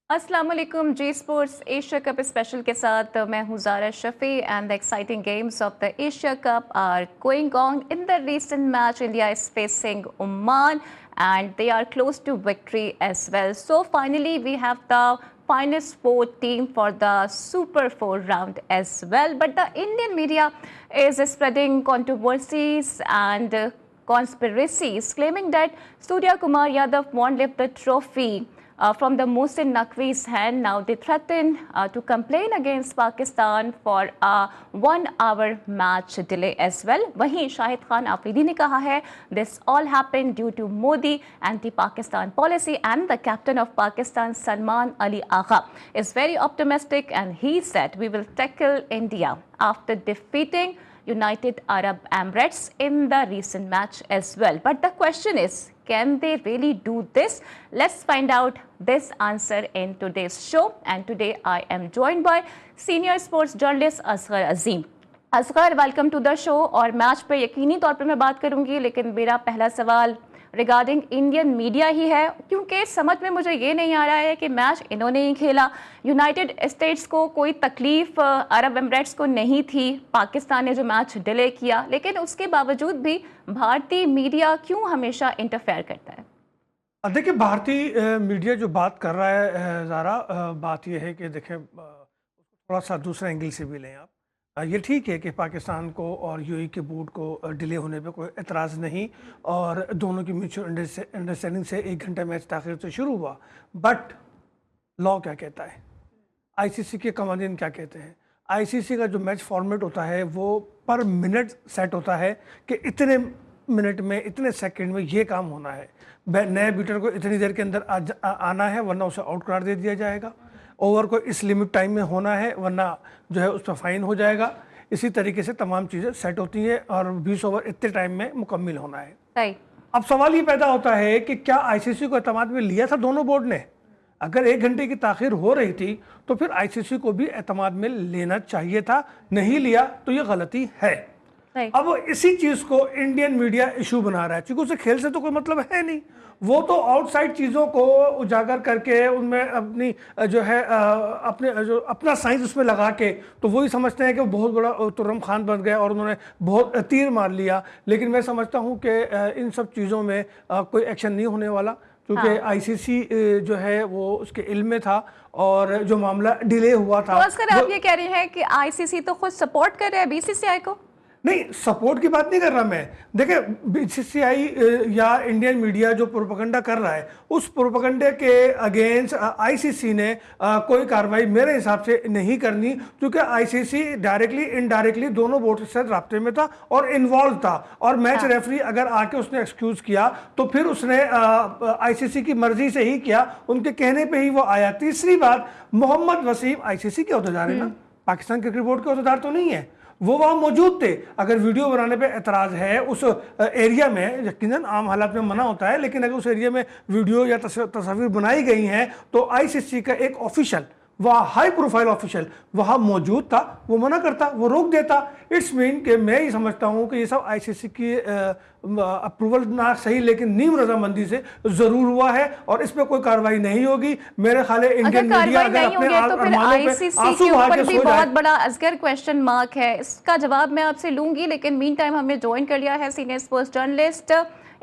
अस्सलाम वालेकुम। जी स्पोर्ट्स एशिया कप स्पेशल के साथ मैं हूं Zara Shafi and the exciting games of the Asia Cup are going on in the recent match. India is facing Oman and they are close to victory as well. So finally we have the finest four team for the Super 4 round as well. But the Indian media is spreading controversies and conspiracies claiming that Surya Kumar Yadav won't lift the trophy from the Mohsin Naqvi's hand. Now they threaten to complain against Pakistan for a 1 hour match delay as well. वहीं शाहिद खान आफरीदी ने कहा है this all happened due to Modi anti-Pakistan policy, and the captain of Pakistan Salman Ali Agha is very optimistic and he said we will tackle India after defeating United Arab Emirates in the recent match as well. But the question is, can they really do this? Let's find out this answer in today's show. And today I am joined by senior sports journalist Asghar Azim. Asghar, welcome to the show. और match पे यकीनी तौर पे मैं बात करूंगी, लेकिन मेरा पहला सवाल रिगार्डिंग इंडियन मीडिया ही है, क्योंकि समझ में मुझे ये नहीं आ रहा है कि मैच इन्होंने ही खेला। यूनाइटेड स्टेट्स को कोई तकलीफ अरब एमिरेट्स को नहीं थी, पाकिस्तान ने जो मैच डिले किया, लेकिन उसके बावजूद भी भारतीय मीडिया क्यों हमेशा इंटरफेयर करता है? देखिए, भारतीय मीडिया जो बात कर रहा है ज़ारा, बात यह है कि देखें, थोड़ा सा दूसरा एंगल से भी लें आप। ये ठीक है कि पाकिस्तान को और यूएई के बोर्ड को डिले होने पे कोई एतराज़ नहीं, और दोनों की म्यूचुअल अंडरस्टैंडिंग से 1 घंटा मैच ताख़िर से शुरू हुआ। बट लॉ क्या कहता है, आईसीसी के कवानीन क्या कहते हैं? आईसीसी का जो मैच फॉर्मेट होता है वो पर मिनट सेट होता है कि इतने मिनट में, इतने सेकंड में ये काम होना है। नए बीटर को इतनी देर के अंदर आना है, वरना उसे आउट करार दे दिया जाएगा। ओवर को इस लिमिट टाइम में होना है, वरना जो है उस पर फाइन हो जाएगा। इसी तरीके से तमाम चीज़ें सेट होती हैं, और 20 ओवर इतने टाइम में मुकम्मल होना है। अब सवाल ये पैदा होता है कि क्या आईसीसी को एतमाद में लिया था दोनों बोर्ड ने? अगर 1 घंटे की ताख़िर हो रही थी तो फिर आईसीसी को भी एतमाद में लेना चाहिए था। नहीं लिया तो ये गलती है। अब इसी चीज को इंडियन मीडिया इशू बना रहा है, क्योंकि उसे खेल से तो कोई मतलब है नहीं। वो तो आउटसाइड चीज़ों को उजागर करके उनमें अपनी जो है अपना साइंस उसमें लगा के, तो वही समझते हैं कि वो बहुत बड़ा तुर्रम खान बन गए और उन्होंने बहुत तीर मार लिया। लेकिन मैं समझता हूँ कि इन सब चीज़ों में कोई एक्शन नहीं होने वाला, क्योंकि आईसीसी जो है वो उसके इल्म में था, और जो मामला डिले हुआ था। तो आप ये कह रहे हैं कि आईसीसी तो खुद सपोर्ट कर रहा है बीसीसीआई को? नहीं, सपोर्ट की बात नहीं कर रहा मैं। देखिए, बीसीसीआई या इंडियन मीडिया जो प्रोपेगेंडा कर रहा है, उस प्रोपेगेंडे के अगेंस्ट आईसीसी ने कोई कार्रवाई मेरे हिसाब से नहीं करनी, क्योंकि आईसीसी डायरेक्टली इनडायरेक्टली दोनों बोर्ड से राब्ते में था और इन्वॉल्व था। और मैच रेफरी अगर आके उसने एक्सक्यूज किया तो फिर उसने आईसीसी की मर्जी से ही किया, उनके कहने पर ही वो आया। तीसरी बात, मोहम्मद वसीम आईसीसी के अहदेदार है ना, पाकिस्तान क्रिकेट बोर्ड के अहदेदार तो नहीं है। वो वहाँ मौजूद थे। अगर वीडियो बनाने पे एतराज़ है उस एरिया में, यकीनन आम हालात में मना होता है, लेकिन अगर उस एरिया में वीडियो या तस्वीर बनाई गई हैं तो आईसीसी का एक ऑफिशियल, वह हाई प्रोफाइल ऑफिशियल वहाँ मौजूद था, वो मना करता, वो रोक देता। इट्स मीन कि मैं ही समझता हूँ कि ये सब आईसीसी की अप्रूवल ना सही, लेकिन नीम रजामंदी से ज़रूर हुआ है, और इस पर कोई कार्रवाई नहीं होगी। मेरे ख्याल है इंडियन मीडिया अगर अपने आंसू बहा के सो जाए। बहुत बड़ा असगर क्वेश्चन मार्क है, इसका जवाब मैं आपसे लूंगी, लेकिन मीन टाइम हमें ज्वाइन कर लिया है senior sports journalist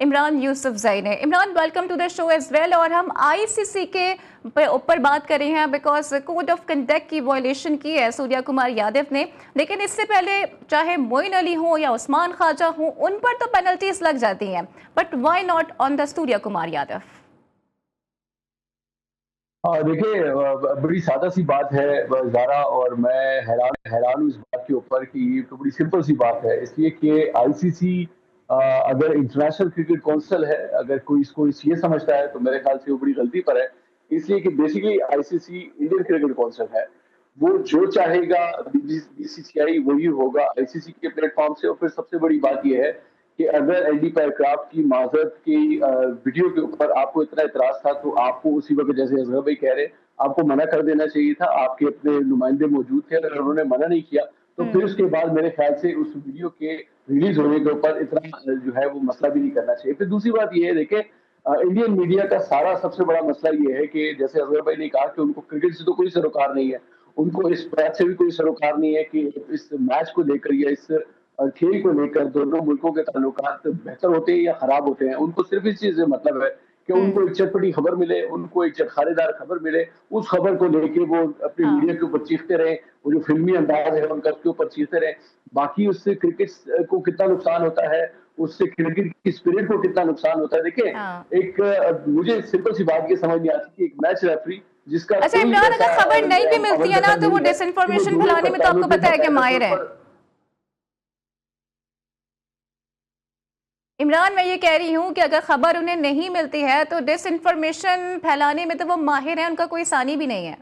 Imran Yousafzai ने। Imran, welcome to the show as well. और हम आईसीसी के ऊपर बात कर रहे हैं बिकॉज कोड ऑफ कंडक्ट की वायलेशन की है सूर्या कुमार यादव ने, लेकिन इससे पहले चाहे मोइन अली हो या उस्मान ख्वाजा हो, उन पर तो पेनल्टीज लग जाती हैं, but why not on the Surya Kumar Yadav? देखिए, बड़ी सादा सी बात है ज़ारा, और मैं हैरान हूँ इस बात के ऊपर कि ये तो बड़ी सिंपल सी बात है। इसलिए कि आईसीसी अगर इंटरनेशनल क्रिकेट काउंसिल है, अगर कोई इसको ये समझता है तो मेरे ख्याल से वो बड़ी गलती पर है। इसलिए कि basically ICC Indian cricket council है, वो जो चाहेगा बीसीसीआई वही होगा आईसीसी के प्लेटफॉर्म से। और फिर सबसे बड़ी बात यह है कि अगर एंडी पैरक्राफ्ट की माजरत की वीडियो के ऊपर आपको इतना इतराज था, तो आपको उसी वक्त, जैसे असगर भाई कह रहे, आपको मना कर देना चाहिए था। आपके अपने नुमाइंदे मौजूद थे, अगर उन्होंने मना नहीं किया तो फिर उसके बाद मेरे ख्याल से उस वीडियो के रिलीज होने के ऊपर इतना जो है वो मसला भी नहीं करना चाहिए। फिर दूसरी बात ये है, देखें, इंडियन मीडिया का सारा सबसे बड़ा मसला ये है कि जैसे अजहर भाई ने कहा कि उनको क्रिकेट से तो कोई सरोकार नहीं है, उनको इस बात से भी कोई सरोकार नहीं है कि इस मैच को लेकर या इस खेल को लेकर दोनों मुल्कों के ताल्लुकात बेहतर होते हैं या खराब होते हैं। उनको सिर्फ इस चीज से मतलब है कि उनको एक चटपटी खबर मिले, उनको एक चटखारेदार खबर मिले, उस खबर को लेके वो अपने हाँ। मीडिया के ऊपर चीखते रहे, वो जो फिल्मी अंदाज है उनका उसके ऊपर चीखते रहे। बाकी उससे क्रिकेट को कितना नुकसान होता है, उससे क्रिकेट की स्पिरिट को कितना नुकसान होता है। देखिए, हाँ। एक मुझे सिंपल सी बात ये समझ नहीं आती कि एक मैच रेफरी जिसका अच्छा कोई इमरान, ऐसा अगर खबर नहीं भी मिलती है ना, तो वो नहीं है कि डिसइंफॉर्मेशन दोनों फैलाने में तो आपको कप्तानों के पता है कि बाकायदा माहिर तौर है। पर इमरान, मैं ये कह रही हूँ कि अगर खबर उन्हें नहीं मिलती है तो डिसइंफॉर्मेशन फैलाने में तो वो माहिर है, उनका कोई सानी भी नहीं है।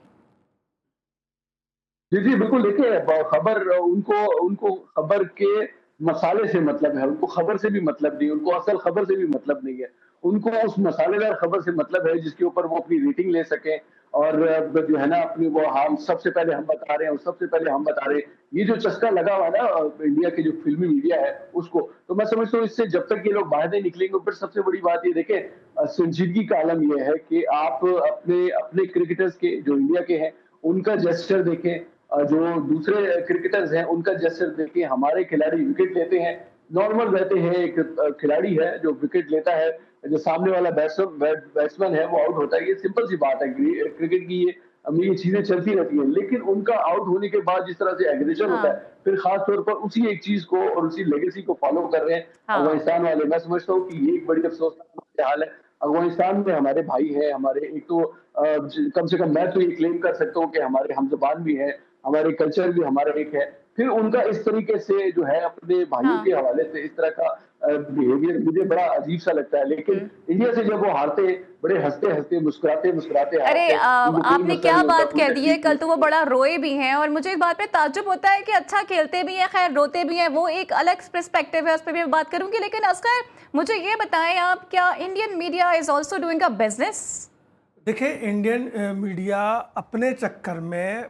जी, जी, बिल्कुल। देखिए, खबर उनको उनको खबर के मसाले से मतलब है, उनको खबर से भी मतलब नहीं है, उनको असल खबर से भी मतलब नहीं है। उनको उस मसालेदार खबर से मतलब है जिसके ऊपर वो अपनी रेटिंग ले सकें और जो है ना अपनी वो हम सबसे पहले हम बता रहे हैं और सबसे पहले हम बता रहे हैं। ये जो चस्का लगा हुआ है ना इंडिया के जो फ़िल्मी मीडिया है उसको, तो मैं समझता हूँ इससे जब तक ये लोग बाहर नहीं निकलेंगे। फिर सबसे बड़ी बात ये देखें, संजीदगी का आलम ये है कि आप अपने अपने क्रिकेटर्स के जो इंडिया के हैं, उनका जेस्चर देखें, जो दूसरे क्रिकेटर्स हैं उनका जेस्चर देखिए। हमारे खिलाड़ी विकेट लेते हैं, नॉर्मल रहते हैं। एक खिलाड़ी है जो विकेट लेता है, जो सामने वाला बैट्समैन है वो आउट होता है, ये सिंपल सी बात है। क्रिकेट की ये चीजें चलती रहती है। लेकिन उनका आउट होने के बाद जिस तरह से एग्रेशन होता हाँ। है, फिर खास तौर पर उसी एक चीज को और उसी लेगेसी को फॉलो कर रहे हैं हाँ। अफगानिस्तान वाले। मैं समझता हूँ कि ये एक बड़ी अफसोसनाक हाल है। अफगानिस्तान में हमारे भाई हैं, हमारे एक तो कम से कम मैं तो ये क्लेम कर सकता हूँ कि हमारे हम ज़बान भी हैं, हमारे कल्चर भी हमारा एक है। फिर उनका इस तरीके से जो है अपने भाइयों के हाँ। हवाले से इस तरह का बिहेवियर मुझे बड़ा अजीब सा लगता है। लेकिन इंडिया से जब वो हारते हैं, बड़े हंसते-हंसते, मुस्कुराते-मुस्कुराते अरे हारते हैं। उनको कोई आपने मसला क्या नहीं होता, बात कोई कह दी है, तकलीफ नहीं कल तो वो होती। बड़ा रोए भी हैं और मुझे इस बात पे ताज्जुब होता है कि अच्छा खेलते भी हैं, खैर रोते भी हैं, वो एक अलग पर्सपेक्टिव है, उस पर भी मैं बात करूंगी। लेकिन असगर, मुझे ये बताएं आप, क्या Indian media is also doing a business? देखिए, इंडियन मीडिया अपने चक्कर में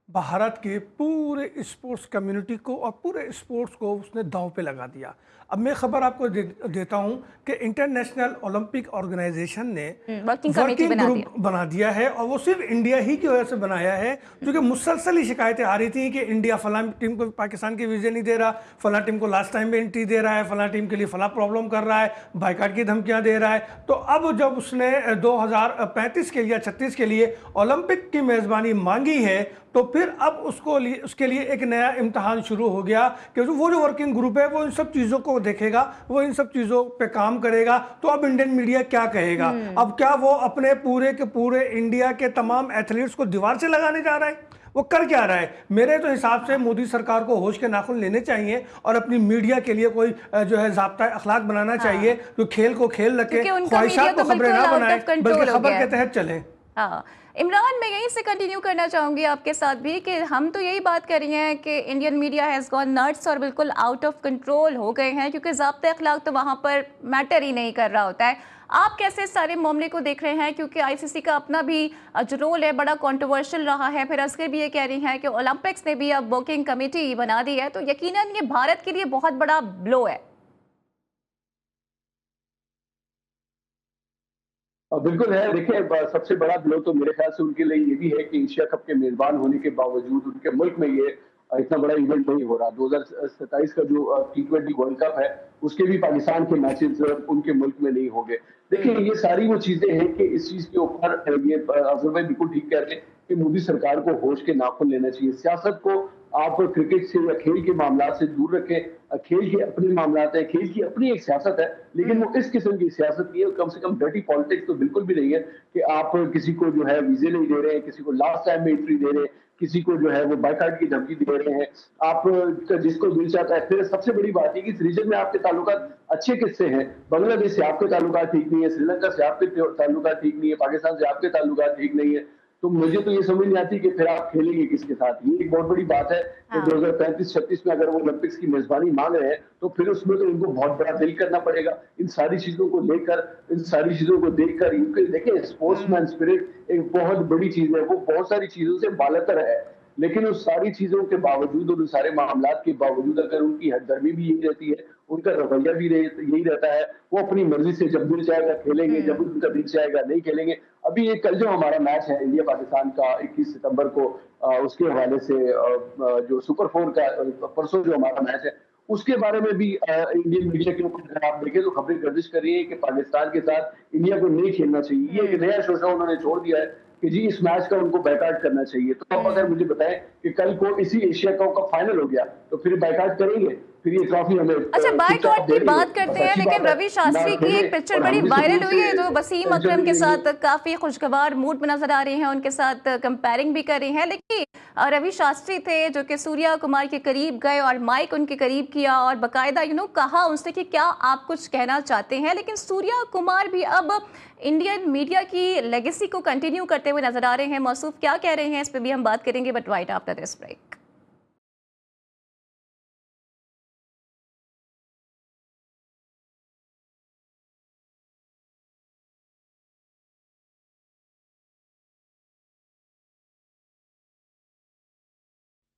भारत के पूरे स्पोर्ट्स कम्युनिटी को और पूरे स्पोर्ट्स को उसने दांव पे लगा दिया। अब मैं खबर आपको देता हूं कि इंटरनेशनल ओलंपिक ऑर्गेनाइजेशन ने वर्किंग कमेटी वर्किंग बना ग्रुप दिया। बना दिया है और वो सिर्फ इंडिया ही की वजह से बनाया है, क्योंकि मुसलसल ही शिकायतें आ रही थी कि इंडिया फलां टीम को पाकिस्तान के वीज़े नहीं दे रहा, फलां टीम को लास्ट टाइम में एंट्री दे रहा है, फलां टीम के लिए फलां प्रॉब्लम कर रहा है, बाइकाट की धमकियां दे रहा है। तो अब जब उसने 2035 के लिए या 36 के लिए ओलंपिक की मेज़बानी मांगी है, तो फिर अब उसके लिए एक नया इम्तहान शुरू हो गया कि वो जो वर्किंग ग्रुप है वो इन सब चीज़ों को देखेगा, वो इन सब चीज़ों पे काम करेगा। तो अब इंडियन मीडिया क्या कहेगा? अब क्या वो अपने पूरे के पूरे इंडिया के तमाम एथलीट्स को दीवार से लगाने जा रहा है? वो कर क्या रहा है? मेरे तो हिसाब से मोदी सरकार को होश के नाखून लेने चाहिए और अपनी मीडिया के लिए कोई जो है ज़ाब्ता अखलाक बनाना चाहिए, जो खेल को खेल रखे, ख्वाहिशात को खबरें ना बनाए बल्कि खबर के तहत चले। हाँ इमरान, मैं यहीं से कंटिन्यू करना चाहूँगी आपके साथ भी कि हम तो यही बात कर रही हैं कि Indian media has gone nuts और बिल्कुल आउट ऑफ कंट्रोल हो गए हैं, क्योंकि ज़ाब्ते अखलाक तो वहाँ पर मैटर ही नहीं कर रहा होता है। आप कैसे इस सारे मामले को देख रहे हैं, क्योंकि आईसीसी का अपना भी जो रोल है बड़ा कंट्रोवर्शियल रहा है। फिर असगर भी ये कह रही हैं कि ओलंपिक्स ने भी अब वर्किंग कमेटी बना दी है, तो यकीनन ये भारत के लिए बहुत बड़ा ब्लो है। बिल्कुल है। देखिए, सबसे बड़ा ब्लो तो मेरे ख्याल से उनके लिए ये भी है कि एशिया कप के मेजबान होने के बावजूद उनके मुल्क में ये इतना बड़ा इवेंट नहीं हो रहा। 2027 का जो T20 वर्ल्ड कप है उसके भी पाकिस्तान के मैचेस उनके मुल्क में नहीं होंगे। देखिए, ये सारी वो चीजें हैं कि इस चीज के ऊपर ये अजहर भाई बिल्कुल ठीक कह रहे हैं कि मोदी सरकार को होश के नाखून लेना चाहिए। सियासत को आप क्रिकेट से या खेल के मामला से दूर रखें। खेल के अपने मामलात है, खेल की अपनी एक सियासत है, लेकिन वो इस किस्म की सियासत नहीं है। कम से कम डर्टी पॉलिटिक्स तो बिल्कुल भी नहीं है कि आप किसी को जो है वीजे नहीं दे रहे हैं, किसी को लास्ट टाइम में एंट्री दे रहे हैं, किसी को जो है वो बाइकाट की धमकी दे रहे हैं। आप जिसको दिल चाहता है। फिर सबसे बड़ी बात है कि इस रीजन में आपके ताल्लुकात अच्छे किससे हैं? बांग्लादेश से आपके ताल्लुकात ठीक नहीं है, श्रीलंका से आपके ताल्लुकात ठीक नहीं है, पाकिस्तान से आपके ताल्लुकात ठीक नहीं है। तो मुझे तो ये समझ नहीं आती कि फिर आप खेलेंगे किसके साथ। ये एक बहुत बड़ी बात है कि 2035-36 में अगर वो ओलंपिक्स की मेजबानी मांग रहे हैं तो फिर उसमें तो इनको बहुत बड़ा दिल करना पड़ेगा। इन सारी चीजों को लेकर, इन सारी चीजों को देखकर, देखिए स्पोर्ट्समैन स्पिरिट एक बहुत बड़ी चीज है, वो बहुत सारी चीजों से बालतर है। लेकिन उस सारी चीजों के बावजूद और उन सारे मामलात के बावजूद अगर उनकी हरदर्मी भी यही रहती है, उनका रवैया भी यही रहता है, वो अपनी मर्जी से जब दिल चाहेगा खेलेंगे, जब उनका दिल चाहेगा नहीं खेलेंगे। अभी ये कल जो हमारा मैच है इंडिया पाकिस्तान का 21 सितंबर को, उसके हवाले से जो सुपर 4 का परसों जो हमारा मैच है उसके बारे में भी इंडियन मीडिया के ऊपर अगर आप देखें तो खबरें गर्दिश कर रही है कि पाकिस्तान के साथ इंडिया को नहीं खेलना चाहिए। ये एक नया शोशा उन्होंने छोड़ दिया है कि जी इस मैच का उनको बैकआउट करना चाहिए। तो आप अगर मुझे बताएं कि कल को इसी एशिया कप का फाइनल हो गया तो फिर बैकआउट करेंगे, फिर ये ट्रॉफी हमें अच्छा, बाइकॉट की बात करते हैं, लेकिन रवि शास्त्री की एक पिक्चर बड़ी वायरल हुई है जो वसीम अकरम के साथ काफी खुशगवार मूड में नजर आ रही हैं, उनके साथ कंपेयरिंग भी कर रही हैं। लेकिन रवि शास्त्री थे जो कि सूर्या कुमार के करीब गए और माइक उनके करीब किया और बाकायदा कहा उनसे कि क्या आप कुछ कहना चाहते हैं। लेकिन सूर्या कुमार भी अब इंडियन मीडिया की लेगेसी को कंटिन्यू करते हुए नजर आ रहे हैं। मौसूफ क्या कह रहे हैं इस पर भी हम बात करेंगे, but right after this break.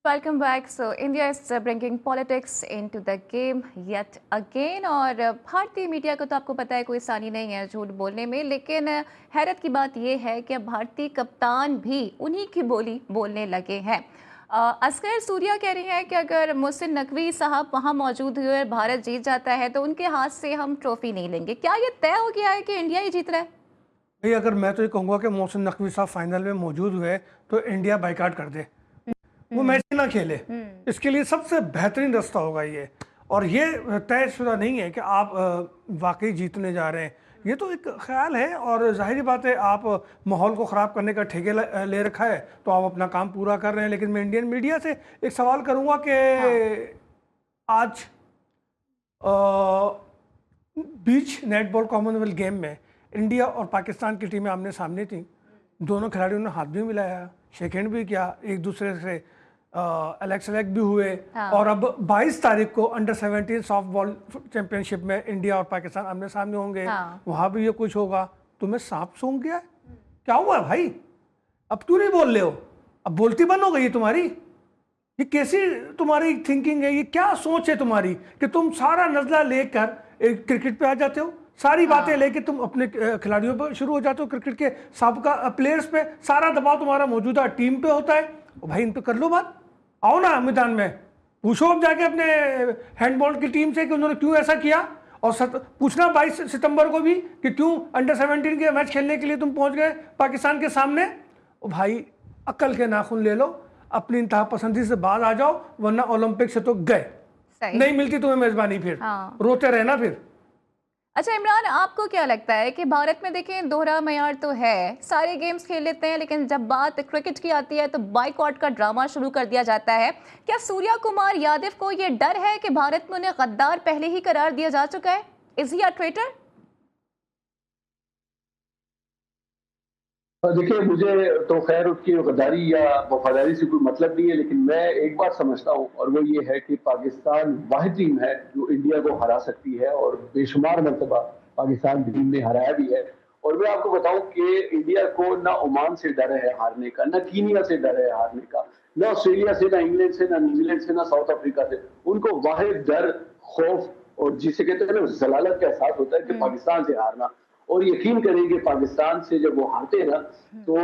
Welcome back. So India is bringing politics into the game yet again. और भारतीय मीडिया को तो आपको पता है कोई आसानी नहीं है झूठ बोलने में, लेकिन हैरत की बात यह है कि अब भारतीय कप्तान भी उन्हीं की बोली बोलने लगे हैं। असगर सूर्या कह रहे हैं कि अगर मोहसिन नकवी साहब वहां मौजूद हुए और भारत जीत जाता है तो उनके हाथ से हम ट्रॉफी नहीं लेंगे। क्या ये तय हो गया है कि इंडिया ही जीत रहा है? भाई अगर मैं तो ये कहूँगा कि मोहसिन नकवी साहब फाइनल में मौजूद हुए तो इंडिया बाइकाट कर दे, वो मैच ना खेले। इसके लिए सबसे बेहतरीन रास्ता होगा ये। और ये तयशुदा नहीं है कि आप वाकई जीतने जा रहे हैं, ये तो एक ख्याल है। और जाहिर बात है आप माहौल को ख़राब करने का ठेके ले रखा है तो आप अपना काम पूरा कर रहे हैं। लेकिन मैं इंडियन मीडिया से एक सवाल करूँगा कि आज बीच नेटबॉल कॉमनवेल्थ गेम में इंडिया और पाकिस्तान की टीमें आमने सामने थी, दोनों खिलाड़ियों ने हाथ भी मिलाया, शेक हैंड भी किया, एक दूसरे से सेलेक्ट भी हुए। और अब 22 तारीख को अंडर 17 सॉफ्ट बॉल चैंपियनशिप में इंडिया और पाकिस्तान आमने सामने होंगे। वहां भी ये कुछ होगा। तुम्हें सांप सूंघ गया, क्या हुआ भाई? अब क्यों नहीं बोल रहे हो? अब बोलती बंद हो गई तुम्हारी? ये कैसी तुम्हारी थिंकिंग है? ये क्या सोच है तुम्हारी कि तुम सारा नजला लेकर क्रिकेट पे आ जाते हो, सारी बातें लेके तुम अपने खिलाड़ियों पर शुरू हो जाते हो, क्रिकेट के साबका प्लेयर्स पे सारा दबाव तुम्हारा मौजूदा टीम पे होता है। भाई इन पे कर लो बात, आओ ना मैदान में, पूछो अब जाके अपने हैंडबॉल की टीम से कि उन्होंने क्यों ऐसा किया। और पूछना 22 सितंबर को भी कि क्यों अंडर 17 के मैच खेलने के लिए तुम पहुंच गए पाकिस्तान के सामने। भाई अक्ल के नाखून ले लो, अपनी इंतहा पसंदी से बाहर आ जाओ, वरना ओलंपिक से तो गए, नहीं मिलती तुम्हें मेजबानी फिर। रोते रहना फिर। अच्छा इमरान, आपको क्या लगता है कि भारत में देखें दोहरा मयार तो है, सारे गेम्स खेल लेते हैं, लेकिन जब बात क्रिकेट की आती है तो बाइकआउट का ड्रामा शुरू कर दिया जाता है। क्या सूर्या कुमार यादव को ये डर है कि भारत में उन्हें गद्दार पहले ही करार दिया जा चुका है? Is he a traitor? देखिए, मुझे तो खैर उसकी गद्दारी या वफादारी से कोई मतलब नहीं है, लेकिन मैं एक बात समझता हूँ और वो ये है कि पाकिस्तान वाहिद टीम है जो इंडिया को हरा सकती है और बेशुमार मरतबा पाकिस्तान टीम ने हराया भी है। और मैं आपको बताऊं कि इंडिया को ना ओमान से डर है हारने का, ना कीनिया से डर है हारने का, ना ऑस्ट्रेलिया से, ना इंग्लैंड से, ना न्यूजीलैंड से, ना साउथ अफ्रीका से। उनको वाहिद डर, खौफ और जिसे कहते हैं ना जलालत का एहसास होता है कि पाकिस्तान से हारना। और यकीन करेंगे पाकिस्तान से जब वो हारते हैं ना तो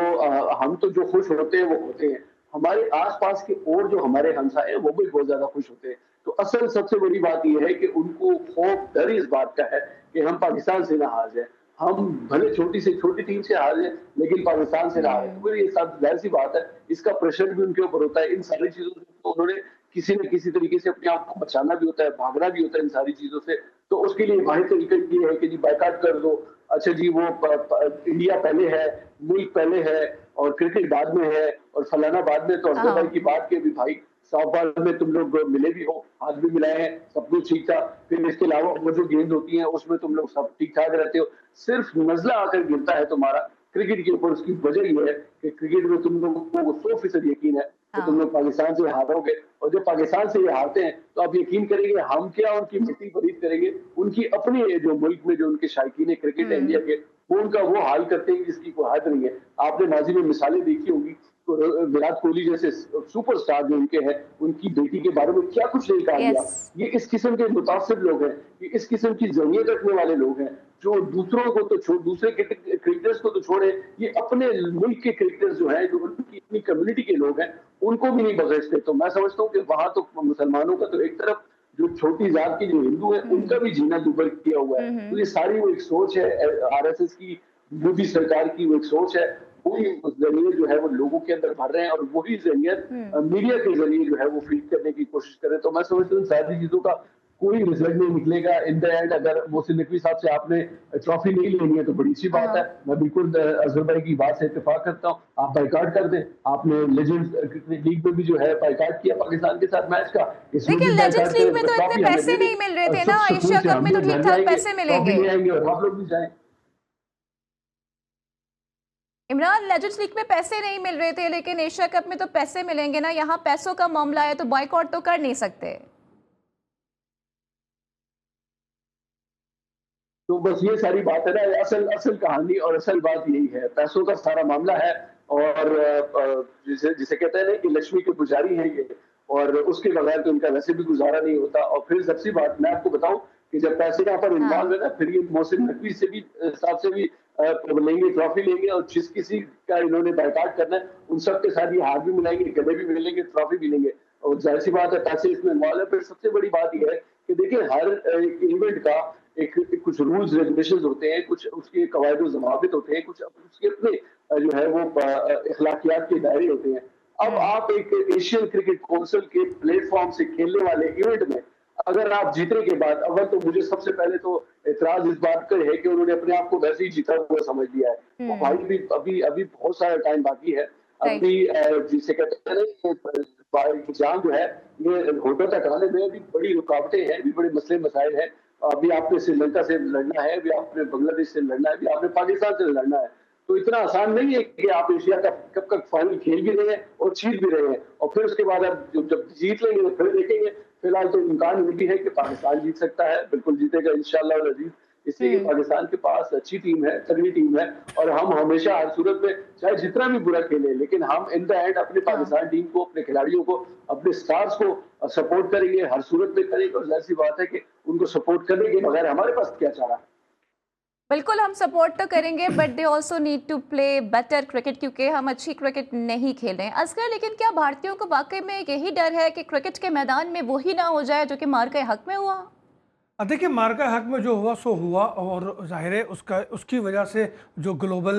हम तो जो खुश होते हैं वो होते हैं, हमारे आसपास के और जो हमारे हमसाए हैं वो भी बहुत ज्यादा खुश होते हैं। तो असल सबसे बड़ी बात यह है कि उनको खौफ डर इस बात का है कि हम पाकिस्तान से ना हार जाए। हम भले छोटी से छोटी टीम से हार जाए लेकिन पाकिस्तान से ना हारे, तो ये सब जाहिर सी बात है, इसका प्रेशर भी उनके ऊपर होता है। इन सारी चीजों से तो उन्होंने किसी न किसी तरीके से अपने आप को बचाना भी होता है, भागना भी होता है इन सारी चीजों से। तो उसके लिए वाहिद तरीका ये है कि जी बाइकाट कर दो, अच्छा जी वो इंडिया पहले है, मुल्क पहले है और क्रिकेट बाद में है और फलाना बाद में। तो असगर भाई की बात के भी भाई सॉफ्टबॉल में तुम लोग मिले भी हो, हाथ भी मिलाए हैं, सब कुछ ठीक था। फिर इसके अलावा वो जो गेंद होती है उसमें तुम लोग सब ठीक ठाक रहते हो, सिर्फ नजला आकर गिरता है तुम्हारा क्रिकेट के ऊपर। उसकी वजह ये है कि क्रिकेट में तुम लोगों को 100% यकीन है कि तुम लोग पाकिस्तान से हारोगे। और जब पाकिस्तान से ये हारते हैं तो आप यकीन करेंगे हम क्या उनकी मिट्टी खरीद करेंगे, उनकी अपनी जो मुल्क में जो उनके शायकीन क्रिकेट है इंडिया के, वो उनका वो हाल करते हैं जिसकी कोई हद नहीं है। आपने माजी में मिसालें देखी होंगी विराट कोहली जैसे सुपरस्टार जो उनके हैं, उनकी बेटी के बारे में क्या कुछ नहीं कहा गया। यस। ये इस किस्म के मुतासिब लोग हैं, ये इस किस्म की जमीयत रखने वाले लोग हैं, जो दूसरों को तो छोड़, दूसरे क्रिकेटर्स को तो छोड़े, ये अपने मुल्क के क्रिकेटर्स जो हैं, जो उनकी अपनी कम्युनिटी के लोग हैं, उनको भी नहीं बख्शते। तो मैं समझता हूँ कि वहां तो मुसलमानों का तो एक तरफ, जो छोटी जात के जो हिंदू हैं, उनका भी जीना दुभर किया हुआ है। तो ये सारी वो एक सोच है आरएसएस की, मोदी सरकार की वो एक सोच है, वही जरिए जो है वो लोगों के अंदर भर रहे हैं, और वही जरियत मीडिया के जरिए जो है वो फीड करने की कोशिश करें। तो मैं समझता हूँ सारी चीजों का कोई रिजल्ट नहीं निकलेगा इन द एंड। अगर मोहसिन नकवी साहब से आपने ट्रॉफी नहीं लेनी है तो बड़ी अच्छी बात है, मैं बिल्कुल अजहर भाई की बात से इत्तेफाक करता हूँ, आप बाइकाट कर दें। आपने लेजेंड्स क्रिकेट लीग में भी जो है बाइकाट किया पाकिस्तान के साथ मैच का, इसमें लेकिन भी लेजेंड्स बाइकाट लीग करें में तो तो इतने ट्रॉफी हमें पैसे दे दें, नहीं मिल रहे और थे सुख ना, सुकून एशिया से कप हम में भी तो घर ठीक ठाक जाएंगे, पैसे ट्रॉफी मिलेंगे। ले आएंगे और आप लोग भी जाएं। इमरान, लेजेंड्स लीग में पैसे नहीं मिल रहे थे, लेकिन एशिया कप में तो पैसे मिलेंगे ना। यहाँ पैसों का मामला है तो बॉयकॉट तो कर नहीं सकते। तो बस ये सारी बात है ना, असल असल कहानी और असल बात यही है, पैसों का सारा मामला है। और जिसे जिसे कहते हैं ना कि लक्ष्मी के पुजारी हैं ये, और उसके बगैर तो इनका वैसे भी गुजारा नहीं होता। और फिर सबसे बात मैं आपको बताऊं कि जब पैसे यहाँ पर इन्वॉल्व है ना, फिर ये मोहसिन नकवी से भी साहब से भी लेंगे, ट्रॉफी लेंगे, और जिस किसी का इन्होंने बाइकाट करना है उन सब के साथ ये हाथ भी मिलाएंगे, गले भी मिलेंगे, ट्रॉफी भी लेंगे। और जाहिर सी बात है पैसे इसमें इन्वॉल्व है। फिर सबसे बड़ी बात यह है कि देखिए हर इवेंट का एक कुछ रूल्स रेगुलेशन होते हैं, कुछ उसके कवायद जवाबित होते हैं, कुछ उसके अपने जो है वो इखलाकियात के दायरे होते हैं। अब आप एक एशियन क्रिकेट काउंसिल के प्लेटफॉर्म से खेलने वाले इवेंट में अगर आप जीतने के बाद, अव्वल तो मुझे सबसे पहले तो एतराज इस बात का है कि उन्होंने अपने आप को वैसे ही जीता हुआ समझ लिया है। और भाई भी अभी अभी बहुत सारा टाइम बाकी है। अभी जिसे कहते हैं एग्जाम जो है ये होटल तक आने में भी बड़ी रुकावटें हैं, भी बड़े मसले मसाइल हैं। अभी आपने श्रीलंका से लड़ना है, अभी आपने बांग्लादेश से लड़ना है, अभी आपने पाकिस्तान से लड़ना है। तो इतना आसान नहीं है कि आप एशिया का कब तक फाइनल खेल भी रहे हैं और जीत भी रहे हैं, और फिर उसके बाद आप जब जीत लेंगे तो फिर देखेंगे। फिलहाल तो इम्कान ये भी है कि पाकिस्तान जीत सकता है, बिल्कुल जीतेगा इंशाल्लाह अजीज, इसलिए कि पाकिस्तान के पास अच्छी टीम है, तगड़ी टीम है। और हम हमेशा हर सूरत में चाहे जितना भी बुरा खेले, लेकिन हम इन द एंड अपने पाकिस्तान टीम को, अपने खिलाड़ियों को, अपने स्टार्स को सपोर्ट करेंगे, हर सूरत में करेंगे। और जाहिर सी बात है कि उनको सपोर्ट करने के बगैर हमारे पास क्या चारा है। बिल्कुल हम सपोर्ट तो करेंगे, but they also need to play better cricket, क्योंकि हम अच्छी क्रिकेट नहीं खेल रहे हैं। असगर, लेकिन क्या भारतीयों को वाकई में यही डर है कि क्रिकेट के मैदान में वही ना हो जाए जो कि मार के हक में हुआ? देखिए, मार्का हक में जो हुआ सो हुआ, और जाहिर है उसकी वजह से जो ग्लोबल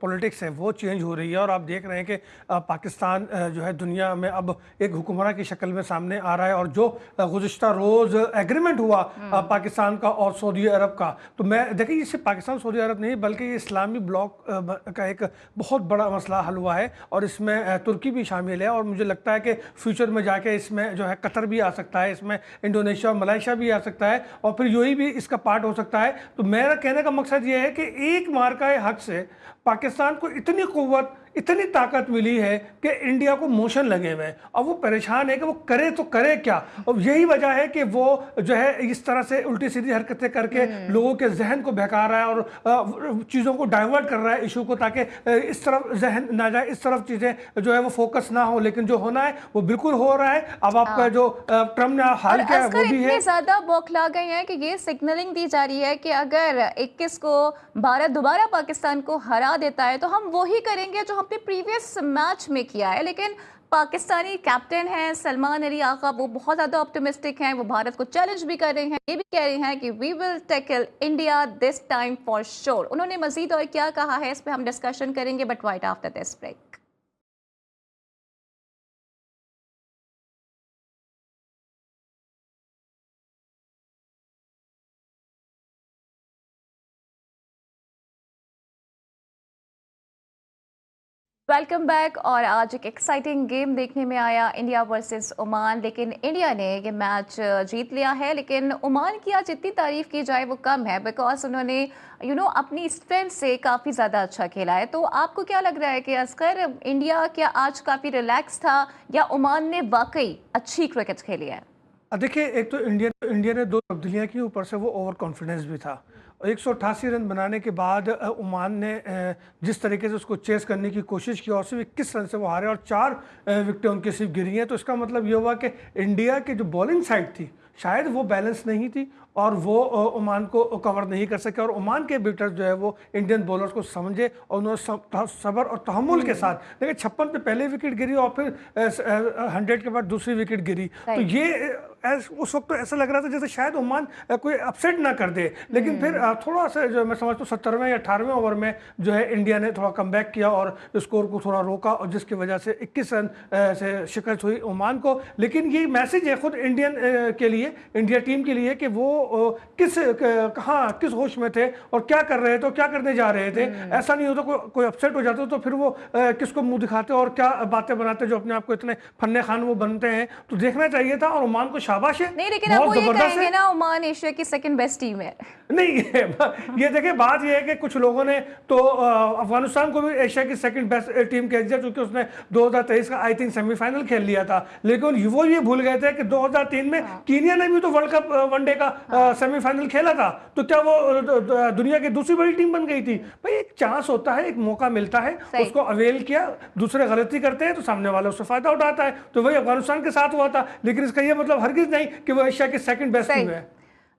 पॉलिटिक्स है वो चेंज हो रही है। और आप देख रहे हैं कि पाकिस्तान जो है दुनिया में अब एक हुक्मरान की शक्ल में सामने आ रहा है। और जो गुज़िश्ता रोज़ एग्रीमेंट हुआ पाकिस्तान का और सऊदी अरब का, तो मैं देखिए ये सिर्फ पाकिस्तान सऊदी अरब नहीं बल्कि ये इस्लामी ब्लॉक का एक बहुत बड़ा मसला हल हुआ है, और इसमें तुर्की भी शामिल है। और मुझे लगता है कि फ्यूचर में जाके इसमें जो है कतर भी आ सकता है, इसमें इंडोनेशिया और मलेशिया भी आ सकता है, और फिर यूएई भी इसका पार्ट हो सकता है। तो मेरा कहने का मकसद ये है कि एक मार्का हक से पाकिस्तान को इतनी कुव्वत, इतनी ताकत मिली है कि इंडिया को मोशन लगे हुए हैं। अब वो परेशान है कि वो करे तो करे क्या। और यही वजह है कि वो जो है इस तरह से उल्टी सीधी हरकतें करके लोगों के जहन को बहका रहा है और चीज़ों को डाइवर्ट कर रहा है इशू को, ताकि इस तरफ जहन ना जाए, इस तरफ चीज़ें जो है वो फोकस ना हो। लेकिन जो होना है वो बिल्कुल हो रहा है। अब आपका जो ट्रम्प ने हाल किया है वो भी है। ज्यादा बौखला गए हैं कि ये सिग्नलिंग दी जा रही है कि अगर 21 को भारत दोबारा पाकिस्तान को हरा देता है तो हम वही करेंगे जो हमने प्रीवियस मैच में किया है। लेकिन पाकिस्तानी कैप्टन हैं सलमान अली आका, वो बहुत ज़्यादा ऑप्टिमिस्टिक हैं, वो भारत को चैलेंज भी कर रहे हैं, ये भी कह रहे हैं कि we will tackle India this time for sure. उन्होंने मजीद और क्या कहा है इस पर हम डिस्कशन करेंगे, but right after this break. Welcome back. और आज एक एक्साइटिंग गेम देखने में आया, इंडिया वर्सेस ओमान। लेकिन इंडिया ने ये मैच जीत लिया है, लेकिन ओमान की आज जितनी तारीफ की जाए वो कम है, बिकॉज उन्होंने अपनी स्ट्रेंथ से काफ़ी ज़्यादा अच्छा खेला है। तो आपको क्या लग रहा है कि असगर इंडिया क्या आज काफ़ी रिलैक्स था या ओमान ने वाकई अच्छी क्रिकेट खेली है? देखिए, एक तो इंडिया ने दो तब्दीलियाँ की, ऊपर से वो ओवर कॉन्फिडेंस भी था। 188 रन बनाने के बाद ओमान ने जिस तरीके से उसको चेस करने की कोशिश की और सिर्फ 21 रन से वो हारे और 4 विकेटें उनकी सिर्फ गिरी हैं। तो इसका मतलब ये हुआ कि इंडिया की जो बॉलिंग साइड थी शायद वो बैलेंस नहीं थी और वो ओमान को कवर नहीं कर सके और ओमान के बैटर्स जो है वो इंडियन बॉलर्स को समझे और उन्होंने सब्र और तहम्मुल के साथ, देखिए 56 पे पहले विकेट गिरी और फिर 100 के बाद दूसरी विकेट गिरी। तो ये उस वक्त तो ऐसा लग रहा था जैसे शायद ओमान कोई अपसेट ना कर दे, लेकिन फिर थोड़ा सा जो मैं समझता हूँ 17वें या 18वें ओवर में जो है इंडिया ने थोड़ा कम बैक किया और स्कोर को थोड़ा रोका और जिसकी वजह से 21 रन से शिकस्त हुई ओमान को। लेकिन ये मैसेज है खुद इंडियन के लिए, इंडिया टीम के लिए कि वो किस होश में थे और क्या कर रहे थे और क्या करने जा रहे थे। ऐसा नहीं होता कोई अपसेट हो जाता तो फिर वो किसको मुंह दिखाते और क्या बातें बनाते जो अपने आप को इतने फन्ने खान वो बनते हैं। तो देखना चाहिए था और ओमान को शाबाश है। नहीं लेकिन आप ये कहेंगे ना ओमान एशिया की सेकंड बेस्ट टीम है। नहीं ये देखिए बात ये है कि कुछ लोगों ने तो अफगानिस्तान को भी एशिया की सेकंड बेस्ट टीम कह दिया क्योंकि उसने 2023 का आई थिंक सेमीफाइनल खेल लिया था। लेकिन वो ये भूल गए थे कि 2003 में कीनिया ने भी तो वर्ल्ड कप वनडे का सेमीफाइनल खेला था। तो क्या वो दुनिया की दूसरी बड़ी टीम बन गई थी? भाई एक चांस होता है, एक मौका मिलता है, उसको अवेल किया। दूसरे गलती करते हैं तो सामने वाला उससे फायदा उठाता है। तो वही अफगानिस्तान के साथ हुआ था। लेकिन इसका ये मतलब हरगिज नहीं कि वो एशिया की सेकंड बेस्ट टीम है।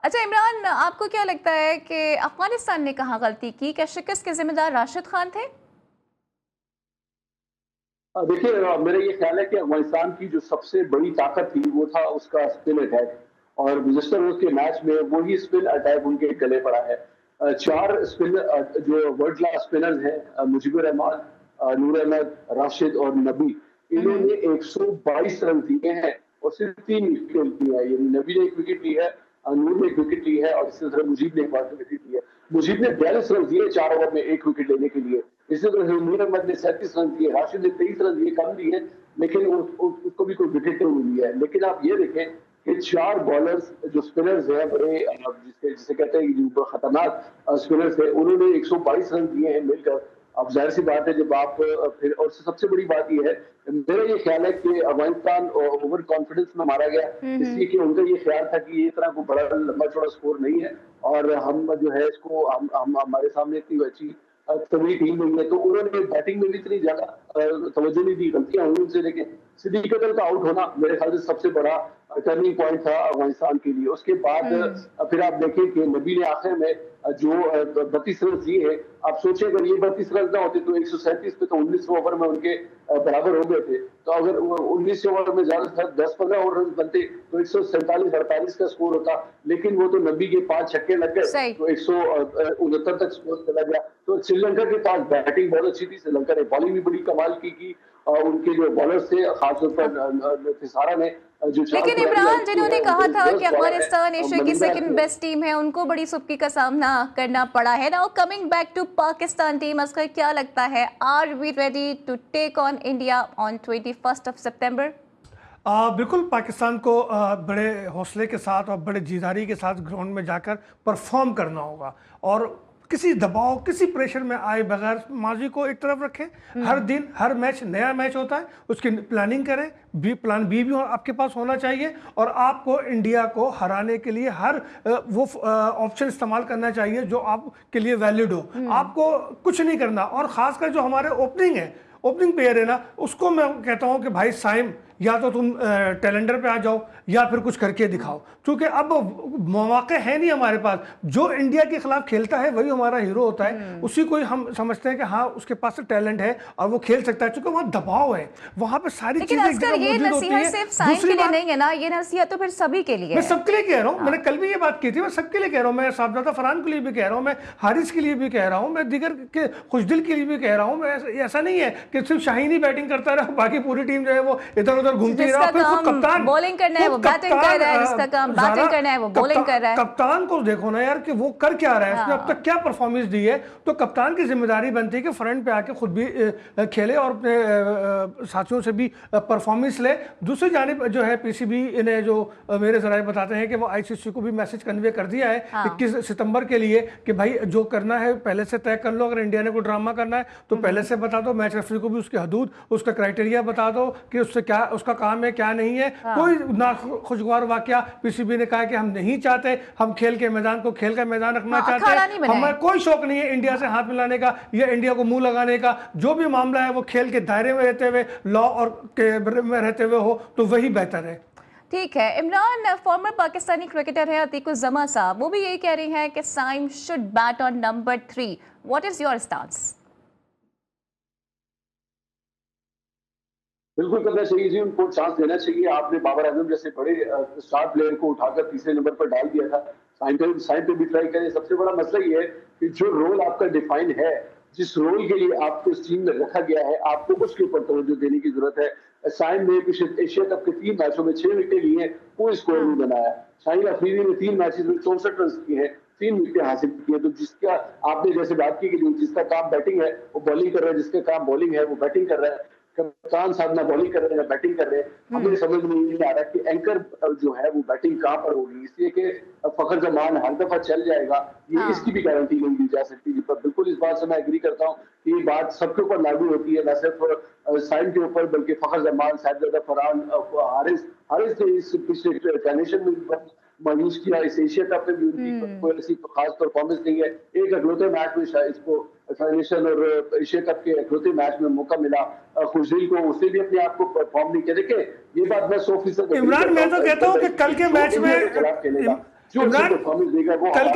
अच्छा इमरान, आपको क्या लगता है कि अफगानिस्तान ने कहाँ गलती की? क्या शिकस्त के जिम्मेदार राशिद खान थे? देखिए मेरा ये ख्याल है कि अफगानिस्तान की जो सबसे बड़ी ताकत थी वो था उसका स्पिन अटैक और गुज़श्ता रोज के मैच में वही स्पिन अटैक उनके गले पड़ा है। 4 स्पिनर जो वर्ल्ड क्लास स्पिनर्स हैं, मुजीबुर रहमान, नूर अहमद, राशिद और नबी, इन्होंने 122 रन दिए हैं और सिर्फ 3 विकेट ली है। नबी ने 1 विकेट ली है, नूर ने 1 विकेट ली है और इसी तरह मुजीब ने 1 विकेट ली है। मुजीब ने 42 रन दिए 4 ओवर में 1 विकेट लेने के लिए। इसी तरह नूर अहमद ने 37 रन दिए, राशिद ने 23 रन दिए, कम दिए लेकिन उसको भी कोई विकेट नहीं मिली है। लेकिन आप ये देखें कि 4 बॉलर्स जो स्पिनर्स हैं बड़े जिसे कहते हैं जो खतरनाक स्पिनर्स है, उन्होंने 122 रन दिए हैं मिलकर। अब जाहिर सी बात है जब आप फिर, और सबसे बड़ी बात यह है, मेरा ये ख्याल है कि अफगानिस्तान ओवर कॉन्फिडेंस में मारा गया, इसलिए कि उनका ये ख्याल था कि ये इतना कोई बड़ा लंबा चौड़ा स्कोर नहीं है और हम जो है इसको हम हमारे सामने इतनी अच्छी तगड़ी टीम नहीं है। तो उन्होंने बैटिंग में भी इतनी ज्यादा तवज्जो नहीं दी, गलतियां हुई उनसे। लेकिन सिद्दीक अदल का आउट होना मेरे ख्याल से सबसे बड़ा टर्निंग पॉइंट था अफगानिस्तान के लिए। उसके बाद फिर आप देखें कि नबी ने आखिर में जो 32 रन दिए हैं, आप सोचें अगर ये 32 रन ना होते तो 137 पे तो 19 ओवर में उनके बराबर हो गए थे। तो अगर 19 ओवर में ज्यादा 10-15 और रन बनते तो 147-48 का स्कोर होता। लेकिन वो तो नबी के 5 छक्के लग गए तो 169 तक स्कोर चला गया। तो श्रीलंका के पास बैटिंग बहुत अच्छी थी, श्रीलंका ने बॉलिंग भी बड़ी कमाल की और उनके जो बॉलर्स थे खासतौर पर थिसारा ने जो। लेकिन इमरान, जिन्होंने कहा था कि अफगानिस्तान एशिया की सेकंड बेस्ट टीम है, उनको बड़ी सुबकी का सामना करना पड़ा है। Now coming back to Pakistan team, Asghar क्या लगता है, are we ready to take on India on 21 सितंबर? बिल्कुल पाकिस्तान को बड़े हौसले के साथ और बड़े जीदारी के साथ ग्राउंड में जाकर परफॉर्म करना होगा और किसी दबाव किसी प्रेशर में आए बगैर माजी को एक तरफ रखें। हर दिन हर मैच नया मैच होता है, उसकी प्लानिंग करें। प्लान बी भी आपके पास होना चाहिए और आपको इंडिया को हराने के लिए हर वो ऑप्शन इस्तेमाल करना चाहिए जो आपके लिए वैलिड हो। आपको कुछ नहीं करना और ख़ासकर जो हमारे ओपनिंग प्लेयर है ना, उसको मैं कहता हूँ कि भाई साइम या तो तुम कैलेंडर पे आ जाओ या फिर कुछ करके दिखाओ, क्योंकि अब मौके हैं नहीं हमारे पास। जो इंडिया के खिलाफ खेलता है वही हमारा हीरो होता है, उसी को हम समझते हैं कि हाँ उसके पास टैलेंट है और वो खेल सकता है, क्योंकि वहाँ दबाव है, वहाँ पे सारी चीजें ये नसीहत सिर्फ साइम के लिए नहीं है ना, ये नसीहत तो फिर सभी के लिए। मैं सबके लिए कह रहा हूँ, मैंने कल भी ये बात की थी, मैं सबके लिए कह रहा हूँ। मैं साहबजादा फरहान के लिए भी कह रहा हूँ, मैं हारिस के लिए भी कह रहा हूँ, मैं दिगर के खुशदिल के लिए भी कह रहा हूँ। ऐसा नहीं है कि सिर्फ शाहीन ही बैटिंग करता रहा, बाकी पूरी टीम जो है वो इधर उधर घूमती रहा। कप्तान बॉलिंग करना है वो बैटिंग कर रहा है, जिसका काम बैटिंग करना है वो बॉलिंग कर रहा है। कप्तान को देखो ना यार कि वो कर क्या रहा है, उसने अब तक क्या परफॉर्मेंस दी है। तो कप्तान की जिम्मेदारी बनती है कि फ्रंट पे आके खुद भी खेले और अपने साथियों से भी परफॉर्मेंस ले। दूसरी जानिब जो है पीसीबी ने जो मेरे जराए बताते हैं कि वो आईसीसी को भी मैसेज कन्वे कर दिया है 21 सितंबर के लिए कि भाई जो करना है पहले से तय कर लो। अगर इंडिया ने कोई ड्रामा करना है तो पहले से बता दो, मैच रेफरी को भी उसकी हदूद उसका क्राइटेरिया बता दो कि उससे क्या उसका काम है क्या नहीं है। कोई ना खुशगवार वाकया पीसीबी ने कहा कि हम नहीं चाहते, हम खेल के मैदान को खेल का मैदान रखना चाहते हैं, हमें कोई शौक नहीं है इंडिया से हाथ मिलाने का या इंडिया को मुंह लगाने का। जो भी मामला है वो खेल के दायरे में रहते हुए, लॉ और के में रहते हुए हो तो वही बेहतर है। ठीक है। इमरान, फॉर्मर पाकिस्तानी क्रिकेटर है अतीकुज़्ज़मा साहब, वो भी यही कह रही हैं कि Saim should bat on number 3। What is your stance? बिल्कुल करना चाहिए जी, उनको चांस देना चाहिए। आपने बाबर आजम जैसे बड़े स्टार प्लेयर को उठाकर तीसरे नंबर पर डाल दिया था। साइम पे भी ट्राई करें। सबसे बड़ा मसला ये है कि जो रोल आपका डिफाइन है, जिस रोल के लिए आपको इस टीम में रखा गया है, आपको उसके ऊपर तवज्जो देने की जरूरत है। साइम ने पिछले एशिया कप के 3 मैचों में 6 विकेट लिए, कोई स्कोर नहीं बनाया। शाहिन अफरीदी ने 3 मैचेस में 64 रन किए हैं, 3 विकेट हासिल की है। तो जिसका आपने जैसे बात की कि जिसका काम बैटिंग है वो बॉलिंग कर रहा है, जिसका काम बॉलिंग है वो बैटिंग कर रहा है। कप्तान साहब ना बॉलिंग कर रहे हैं ना बैटिंग कर रहे हैं। हमें समझ में नहीं आ रहा कि एंकर जो है वो बैटिंग कहाँ पर होगी, इसलिए कि फखर जमान हर दफा चल जाएगा, ये इसकी भी गारंटी नहीं दी जा सकती। पर बिल्कुल इस बात से मैं एग्री करता हूँ कि ये बात सबके ऊपर लागू होती है, न सिर्फ साइम के ऊपर बल्कि फखर जमान, साहिबजादा फरहान, हारिस ने इस पिछले ट्रांजिशन में मायूस किया। इस एशिया कप में भी उनकी कोई ऐसी खास परफॉर्मेंस नहीं है। एक अगलौते मैच में शायद इसको फाइनेशियल और एशिया कप के अगलौते मैच में मौका मिला खुशदिल को, उसने भी अपने आप को परफॉर्म नहीं किया। देखिए ये बात मैं 100% इमरान, मैं तो कहता हूँ कि कल के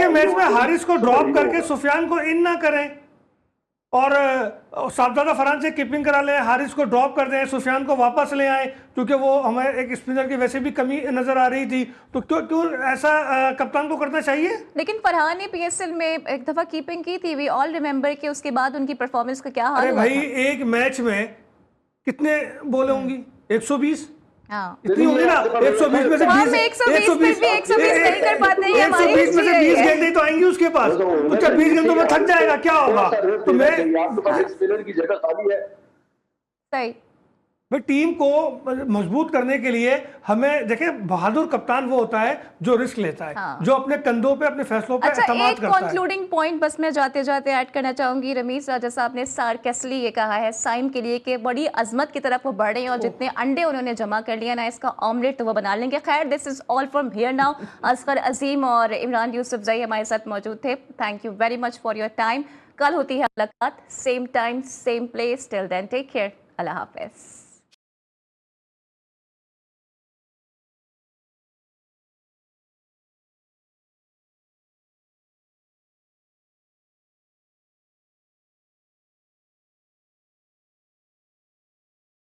मैच में हारिस को ड्रॉप करके सुफियान को इन ना करें और साहिबजादा फरहान से कीपिंग करा लें, हारिस को ड्रॉप कर दें, सुफियान को वापस ले आए, क्योंकि वो हमें एक स्पिनर की वैसे भी कमी नजर आ रही थी। तो क्यों ऐसा कप्तान को करना चाहिए। लेकिन फरहान ने पीएसएल में एक दफा कीपिंग की थी, वी ऑल रिमेंबर कि उसके बाद उनकी परफॉर्मेंस का क्या हाल हुआ भाई था? एक मैच में कितने बॉल होंगी? 120 हाँ, इतनी होगी ना। 120 में से 120 नहीं कर पाते हैं। 120 में से 20 गेंदें तो आएंगी उसके पास, तो क्या 20 गेंदों में थक जाएगा? क्या होगा? तो मैं स्पिनर की जगह खाली है। सही। टीम को मजबूत करने के लिए हमें देखें, बहादुर कप्तान वो होता है जो रिस्क लेता है, जो अपने कंधों पे, अपने फैसलों पे एतमाद करता है। कंक्लूडिंग पॉइंट बस मैं जाते जाते ऐड करना चाहूंगी रमीज राजा साहब ने सार्केस्टली ये कहा है साइम के लिए कि बड़ी अजमत की तरफ वो बढ़ रहे हैं और जितने अंडे उन्होंने जमा कर लिया ना, इसका ऑमलेट तो वो बना लेंगे। खैर, this is all from here now. Asghar Azeem और इमरान यूसुफजई हमारे साथ मौजूद थे। Thank you very much for your time. कल होती है मुलाकात, same time same place. Till then take care. अल्लाह हाफिज।